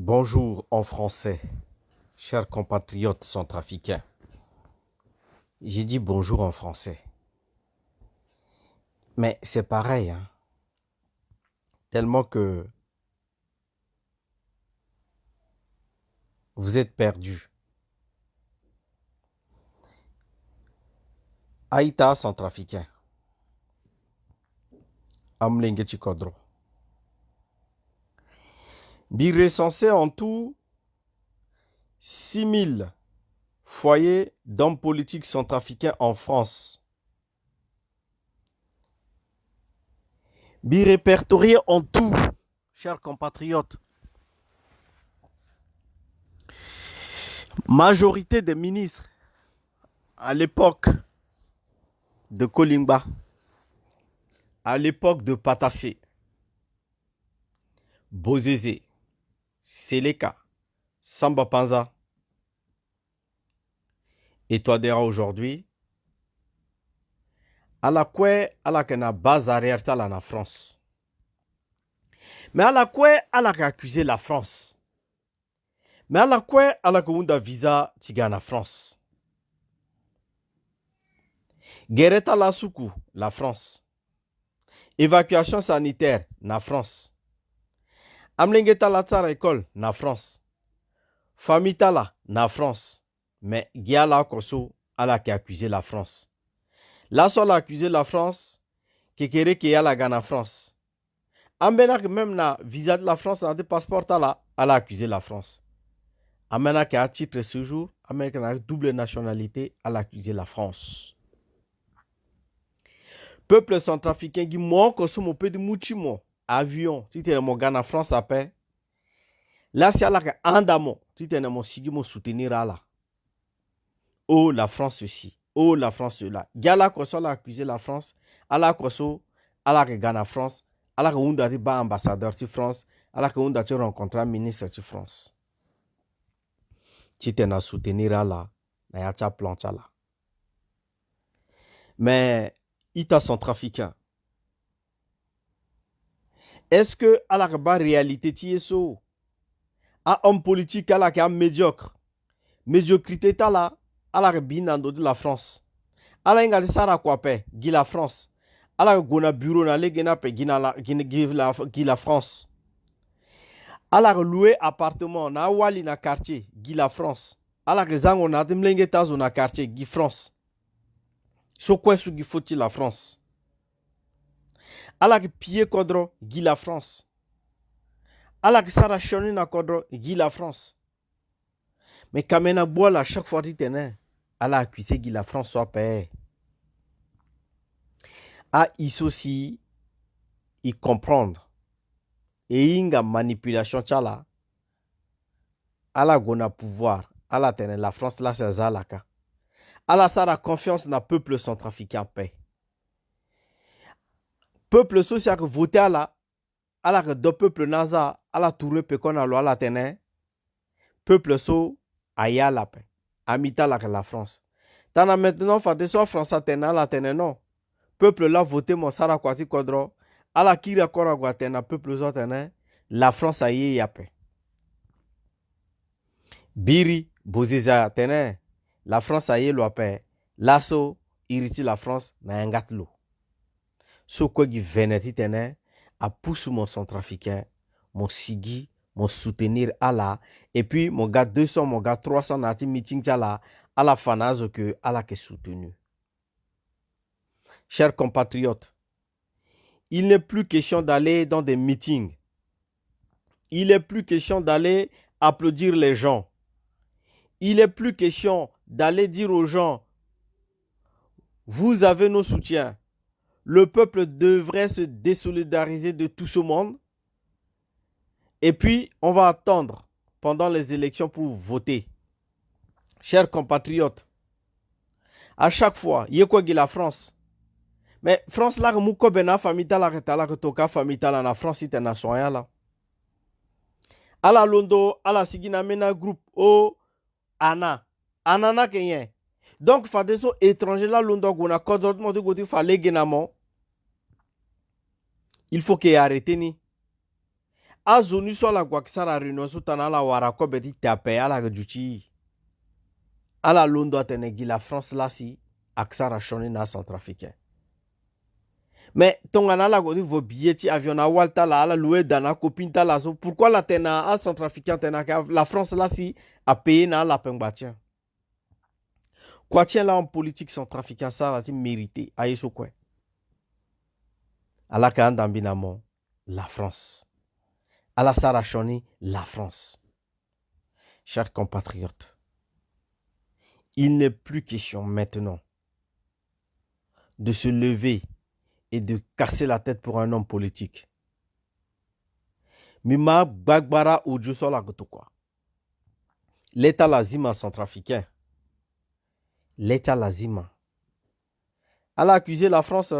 Bonjour en français, chers compatriotes centrafricains. J'ai dit bonjour en français. Mais c'est pareil, hein. Tellement que vous êtes perdus. Aïta centrafricain. Amlenge Chikodro. Bir recensé en tout 6000 foyers d'hommes politiques centrafricains en France. Bir répertorié en tout, chers compatriotes. Majorité des ministres à l'époque de Kolingba, à l'époque de Patassé, Bozézé, Seleka, Samba Panza, et toi d'ailleurs aujourd'hui, à la quoi à la kena base arrière ta la France. Mais à la quoi à la accusé la France. Mais à la quoi à la commune visa tiga na France. Guerreta la soukou, la France. Évacuation sanitaire, na France. Amlengeta la tsara école, na France. Famita la, na France. Mais Giala Koso, à la qui a accusé la France. La seule a accusé la France, qui kere qui a la gana France. Ambenak même na visa de la France, na de passeport à la accusé la France. Amena qui a titre de séjour, Américain a double nationalité, à l'accusé la France. Peuple centrafricain qui moi que mon peu de mouchimo avion si tu es mon Ghana France après là c'est là que andamo si tu es mon sigi mon soutenir là oh la France ceci oh la France cela gala ko so la accuser la France ala ko so ala que Ghana France ala que unda ba ambassadeur de France ala que unda rencontrer ministre de France si tu es soutenir là na ya cha plan cha là mais ita centrafricain. Est-ce que à la réalité tieso a homme politique à la qui a médiocre médiocrité ta la à la binando de la France à la inga sara quoi pe gi la France à la gona bureau na le gena pe gina la France à la louer appartement na wali na quartier gi la France à la zango na demlenge tazo na quartier gi France so quoi su gi faut la France à la pied kodro gi la France à la sara choni na kodro gi la France. Mais Kamena Boala, chaque fois qu'il tenait, elle a accusé que la France soit payée. A aussi, il comprendre. Et il y a manipulation, tchala. Elle a gona pouvoir. Elle a tenu la France, là, c'est Zalaka. Elle a sa confiance dans le peuple centrafricain paix. Peuple social que voté à la, elle a deux peuples naza, elle a tourné pekon à loi, elle a tenu. Peuple so, aya la paix. Amita la France. T'en as maintenant fait soit France à tena la tena non. Peuple là voté mon sara kwati kodro. À la kira kora guatena peuple zo tena. La France a yé yapé. Biri boziza tena. La France a yé lo apé. Lasso iriti la France na yangat lo. So quoi qui veneti tena. A pousse mon centrafricain. Mon sigi. Mon soutenir à la. Et puis mon gars 200, mon gars 300 nati meeting tala. À la fanase que à la qui est soutenu. Chers compatriotes, il n'est plus question d'aller dans des meetings. Il n'est plus question d'aller applaudir les gens. Il n'est plus question d'aller dire aux gens, vous avez nos soutiens. Le peuple devrait se désolidariser de tout ce monde. Et puis, on va attendre pendant les élections pour voter. Chers compatriotes, à chaque fois, il y a quoi que la France. Mais France là, mouko bena famita la retala retoka famita la na France internationale là. À la Londo, à la Sigina Mena groupe o Anana kenyen. Donc fa des étrangers là Londo gona kodrotmo de goti fa genamo. Il faut qu'il arrête ni. azonu so la gwaksara rinosu tanala wara ko beti tape ala gjuchi ala londo atenegi la France là si aksara shoni na centrafricain. Mais tongana la godi vos billets avion na walta la ala loué dana copinta la so pourquoi la tena à centrafricain tena la France là si a payé na la pengbatien. Quoi tient là en politique centrafricain ça la mérité ayeso quoi. Ala ka ndambinamo la France. Ala sara shoni la France. Chers compatriotes, il n'est plus question maintenant de se lever et de casser la tête pour un homme politique. Mima Bagbara Oudjousola Gotokwa. L'État lazima centrafricain. L'État lazima. Elle a accusé la France.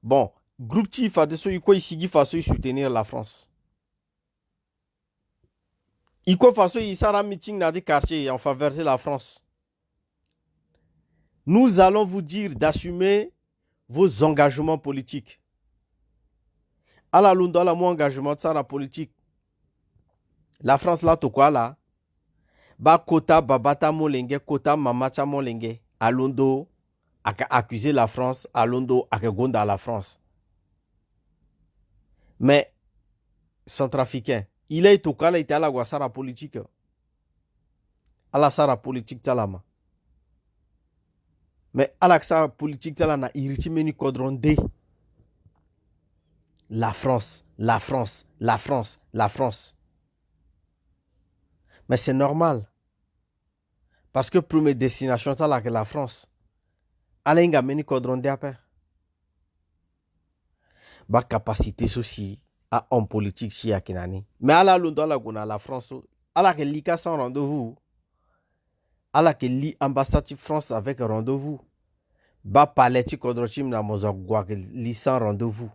Bon, groupe Tif a de ceux qui ici façon soutenir la France. Il faut façon il sera meeting dans des quartiers en faveur de la France. Nous allons vous dire d'assumer vos engagements politiques. À la Lunda, la mon engagement de ça, la politique. La France là, tout quoi là? Ba kota babata molenge, kota mamacha molenge. À Londo, a accusé la France. À Londo, a gonda la France. Mais, centrafricain, il est tout quoi là, il était à la guasara politique. À la sara politique, talama. Mais à la politique, talana, irriti meni kodronde. La France, la France, la France, la France. Mais c'est normal. Parce que pour mes destinations, c'est la France. Alenga meni kodronde après. Ba capacité ceci à homme politique si à kinani. Mais à la Londres, la France, à la que l'ICA sans rendez-vous. À la que l'ambassade France avec rendez-vous. Ba palais kodrochim na mozogwa li sans rendez-vous.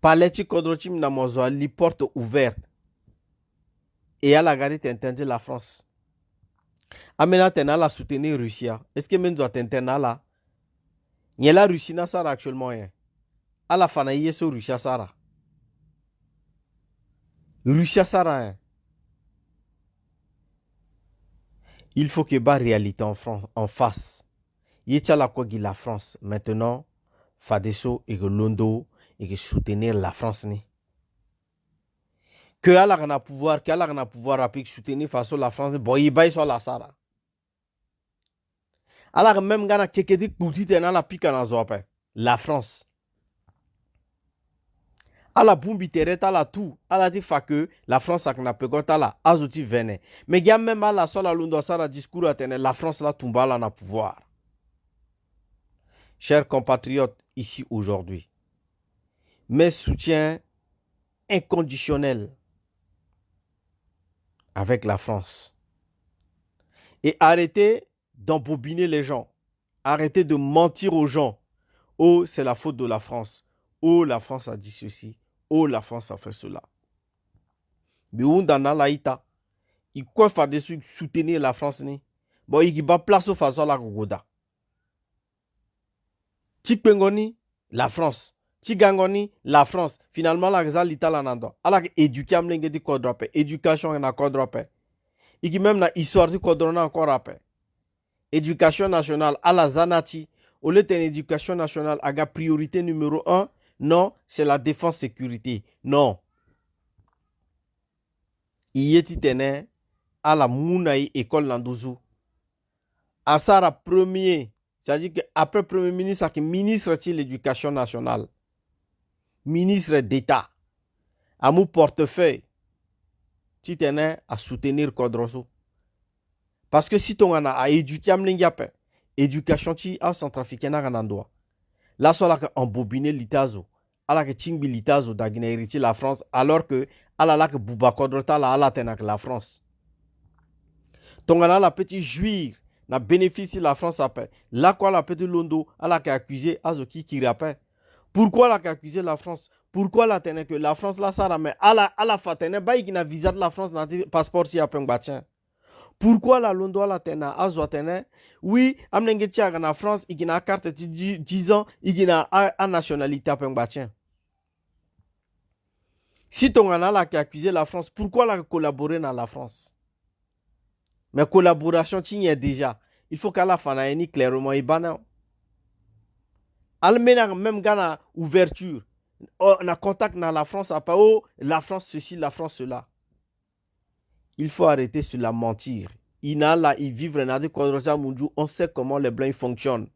Palais kodrochim na mozogwa li porte ouverte. Et à la garde t'interdit la France. Amena tena la soutenir Russie. Est-ce que même doit t'interdire là? N'y a la Russie n'a ça actuellement rien. À la fin y est sur Russie Sara. Russie Sara hein. Il faut que bas réalité en face. Y est la quoi la France maintenant Fadeso et que Londo et que soutenir la France ni. Que Allah a pouvoir, que Allah a pouvoir rapide soutenir façon la France, bon il baille sur la Sara. Allah même gana kekedi pouti tena la pique na zope. La France. Allah bumbi tereta la tout, Allah dit fa que la France a n'a pegota la azoti vene. Mais y a même Allah sur la Londo Sara discours atene la France la tumba la na pouvoir. Chers compatriotes ici aujourd'hui, mes soutiens inconditionnels avec la France. Et arrêtez d'embobiner les gens. Arrêtez de mentir aux gens. Oh, c'est la faute de la France. Oh, la France a dit ceci. Oh, la France a fait cela. Biundana laïta. Il quoi faire de soutenir la France ni? Bon, il va place au façon la gogoda. Tikpengoni, la France. Tigangoni, la France. Finalement, la gazale l'Italie nando. Alors que éduquer amlenge di kodrope, éducation na kodrope. Iki même na histoire di kodrona encore après. Éducation nationale à la zanati. Au lieu d'une éducation nationale, aga priorité numéro 1, non, c'est la défense sécurité. Non. Iyeti tene à la Mounaï école Landouzou. Asara premier, c'est-à-dire qu'après premier ministre, c'est ministre de l'éducation nationale. Ministre d'État. À mon portefeuille. Tu tenais à soutenir Kodroso. Parce que si tu as à éduquer amlingape, éducation ti a centrafricaine à Ranandoa. Là, soit là en bobiné l'itazo. Alors que Tingbi l'itazo da Guinée la France, alors que ala la que Bouba Kodrota la ala tenak la France. Tongana la petite jouir, na bénéficie la France après. Là quoi la petite Londo, ala qui accusé Azoki qui rappelle. Pourquoi la qui accusé la France? Pourquoi la tenek que la France la sara mais ala fatene ba igina visa de la France na passeport si apeng batien. Pourquoi la Londo la tena azotene? Oui, amnenge tiaga na France, igina carte 10 ans, igina a nationalité apeng batien. Si ton là qui a accusé la France, pourquoi la collaborer dans la France? Mais collaboration, tu y es déjà. Il faut qu'à la fin, on clairement et banal. Almena même gana ouverture. On a contact dans la France, après oh, la France ceci, la France cela. Il faut arrêter sur la mentir. Ils vivent dans on sait comment les blancs fonctionnent.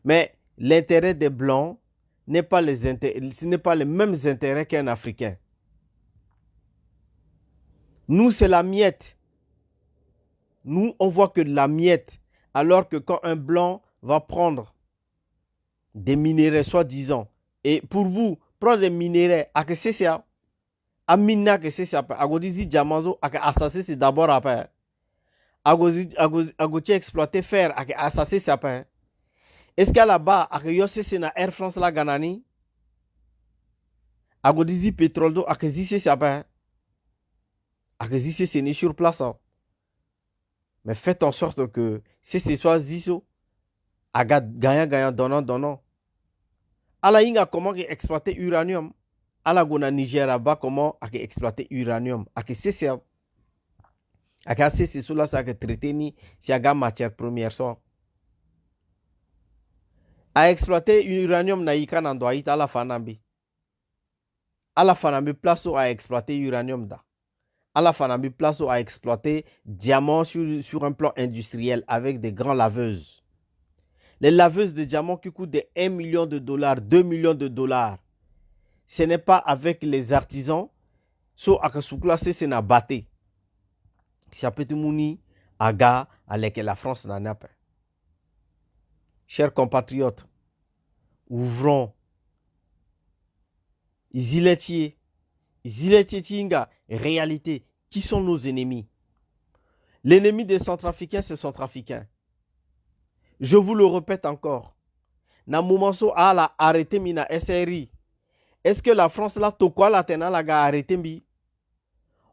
Mais l'intérêt des blancs n'est pas ce n'est pas les mêmes intérêts qu'un Africain. Nous, c'est la miette. Nous, on voit que de la miette. Alors que quand un blanc va prendre des minéraux, soi-disant, et pour vous, prendre des minéraux, à que c'est ça? À mina que c'est ça? À dire diamant, à assasser, c'est d'abord après. À dire exploiter fer, à assasser, c'est après. Est-ce qu'à là-bas, à que c'est na Air France la ganani? À dire pétrole d'eau, à que c'est après. À que c'est né sur place. Mais faites en sorte que c'est soit ziso, à gagnant, donnant. À la inga, comment exploiter uranium? À la gona Nigeria, comment exploiter uranium? À que c'est ça? À que c'est cela, ça que traiter ni si y a matière première sort. À exploiter uranium na yika nandoit à la fanambi. À la fanambi place à exploiter uranium da. À la fanambi place à exploiter diamants sur un plan industriel avec des grands laveuses. Les laveuses de diamants qui coûtent de 1 million de dollars, 2 millions de dollars. Ce n'est pas avec les artisans. So akasukla c'est na baté. Si après tout mouni aga avec la France n'en a pas. Chers compatriotes, ouvrons. Ziletier tinga, réalité. Qui sont nos ennemis? L'ennemi des Centrafricains, c'est Centrafricains. Je vous le répète encore. Na moumousso a la arrêté mina SRI. Est-ce que la France là, tokwa la tena la ga arrêté mbi?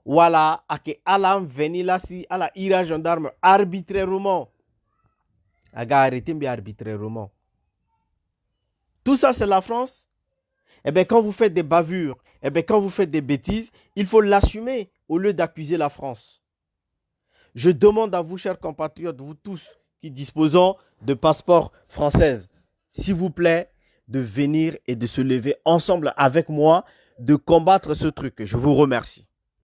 Voilà, ake ala veni là si ala ira gendarme arbitrairement. Aga arrêté mbi arbitrairement. Tout ça c'est la France. Eh bien quand vous faites des bavures, eh bien quand vous faites des bêtises, il faut l'assumer au lieu d'accuser la France. Je demande à vous, chers compatriotes, vous tous qui disposons de passeports français, s'il vous plaît, de venir et de se lever ensemble avec moi, de combattre ce truc. Je vous remercie.